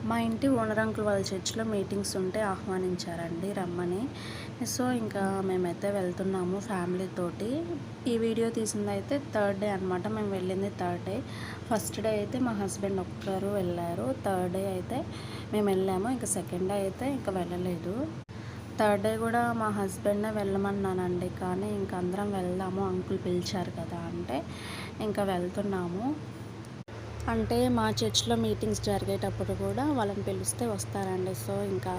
మా ఇంటి owner uncle వాళ్ళ చర్చిలో మీటింగ్స్ ఉంటే ఆహ్వానించారండి రమ్మని. సో ఇంకా మేమైతే వెళ్తున్నాము ఫ్యామిలీతోటి. ఈ వీడియో తీసిందైతే థర్డ్ డే అనమాట. మేము వెళ్ళింది థర్డ్ డే. ఫస్ట్ డే అయితే మా హస్బెండ్ ఒక్కరు వెళ్ళారు. థర్డ్ డే అయితే మేము వెళ్ళాము. ఇంకా సెకండ్ డే అయితే ఇంకా వెళ్ళలేదు. థర్డ్ డే కూడా మా హస్బెండ్నే వెళ్ళమన్నానండి, కానీ ఇంక అందరం వెళ్దాము అంకుల్ పిలిచారు కదా అంటే ఇంకా వెళ్తున్నాము. అంటే మా చర్చ్లో మీటింగ్స్ జరిగేటప్పుడు కూడా వాళ్ళని పిలిస్తే వస్తారండి. సో ఇంకా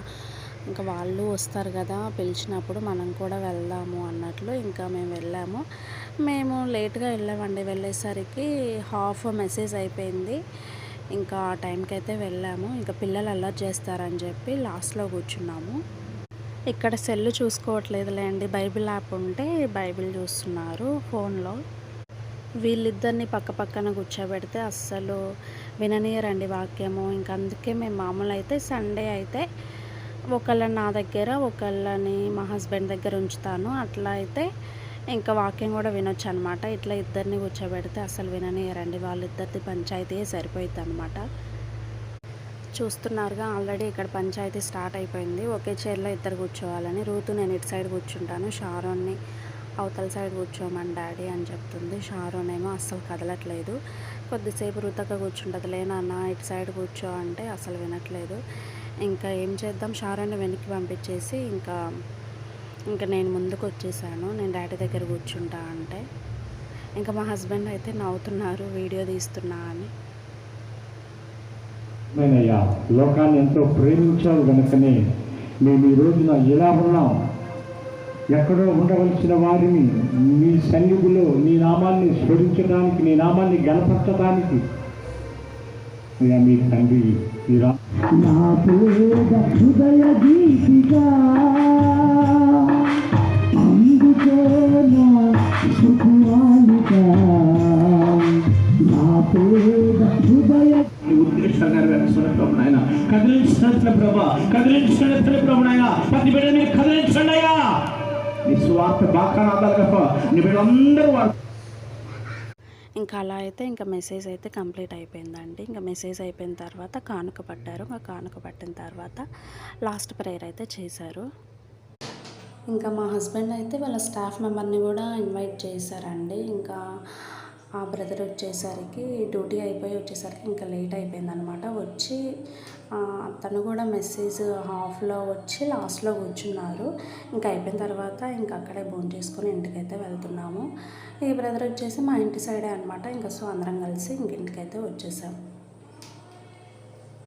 వాళ్ళు వస్తారు కదా పిలిచినప్పుడు మనం కూడా వెళ్దాము అన్నట్లు ఇంకా మేము వెళ్ళాము. మేము లేట్గా వెళ్ళామండి. వెళ్ళేసరికి హాఫ్ మెసేజ్ అయిపోయింది. ఇంకా ఆ టైంకి అయితే వెళ్ళాము. ఇంకా పిల్లలు అల్లరి చేస్తారని చెప్పి లాస్ట్లో కూర్చున్నాము. ఇక్కడ సెల్ చూసుకోవట్లేదులే అండి, బైబిల్ యాప్ ఉంటే బైబిల్ చూస్తున్నారు ఫోన్లో. వీళ్ళిద్దరిని పక్క పక్కన కూర్చోబెడితే అస్సలు విననీయరండి వాక్యము. ఇంక అందుకే మేము మామూలు అయితే సండే అయితే ఒకళ్ళని నా దగ్గర ఒకళ్ళని మా హస్బెండ్ దగ్గర ఉంచుతాను. అట్లా అయితే ఇంకా వాక్యం కూడా వినొచ్చు అనమాట. ఇట్లా ఇద్దరిని కూర్చోబెడితే అసలు విననీయరండి. వాళ్ళిద్దరిది పంచాయతీయే సరిపోయిద్ది అనమాట. చూస్తున్నారుగా ఆల్రెడీ ఇక్కడ పంచాయతీ స్టార్ట్ అయిపోయింది. ఒకే చైర్లో ఇద్దరు కూర్చోవాలని. రూతు నేను ఇటు సైడ్ కూర్చుంటాను, షారోన్ని అవతల సైడ్ కూర్చోమని డాడీ అని చెప్తుంది. షారోన్ ఏమో అస్సలు కదలట్లేదు. కొద్దిసేపు రుతక కూర్చుంటుంది, లేనన్నా ఇటు సైడ్ కూర్చో అంటే అసలు వినట్లేదు. ఇంకా ఏం చేద్దాం, షారోన్ని వెనక్కి పంపించేసి ఇంకా నేను ముందుకు వచ్చేసాను. నేను డాడీ దగ్గర కూర్చుంటా అంటే ఇంకా మా హస్బెండ్ అయితే నవ్వుతున్నారు వీడియో తీస్తున్నా అని. లోకాన్ని ఎంతో ప్రేమించావు కనుకనే మేము ఈ రోజున ఇలా ఉన్నాం. ఎక్కడో ఉండవలసిన వారిని నీ సన్నిధిలో నీ నామాన్ని స్మరించడానికి, నీ నామాన్ని గణపరచడానికి మీ తండ్రి హృదయ గీతిగా కదిలించిన ప్రభా, కదిలించిన ప్రభు నాయన ప్రతి బిడ్డని కదిలించండి అయ్యా. నిస్వార్థ బాకానాదాలు నీ బిడ్డలందరూ ఇంకా అలా అయితే ఇంకా మెసేజ్ అయితే కంప్లీట్ అయిపోయిందండి. ఇంకా మెసేజ్ అయిపోయిన తర్వాత కానుక పట్టారు. ఇంకా కానుక పట్టిన తర్వాత లాస్ట్ ప్రేయర్ అయితే చేశారు. ఇంకా మా హస్బెండ్ అయితే వాళ్ళ స్టాఫ్ మెంబర్ని కూడా ఇన్వైట్ చేశారండి. ఇంకా ఆ బ్రదర్ వచ్చేసరికి డ్యూటీ అయిపోయి వచ్చేసరికి ఇంకా లేట్ అయిపోయిందనమాట. వచ్చి తను కూడా మెసేజ్ హాఫ్లో వచ్చి లాస్ట్లో కూర్చున్నారు. ఇంకా అయిపోయిన తర్వాత ఇంకా అక్కడే భోజనం చేసుకొని ఇంటికైతే వెళ్తున్నాము. ఈ బ్రదర్ వచ్చేసి మా ఇంటి సైడే అనమాట. ఇంకా సో అందరం కలిసి ఇంటికైతే వచ్చేసాం.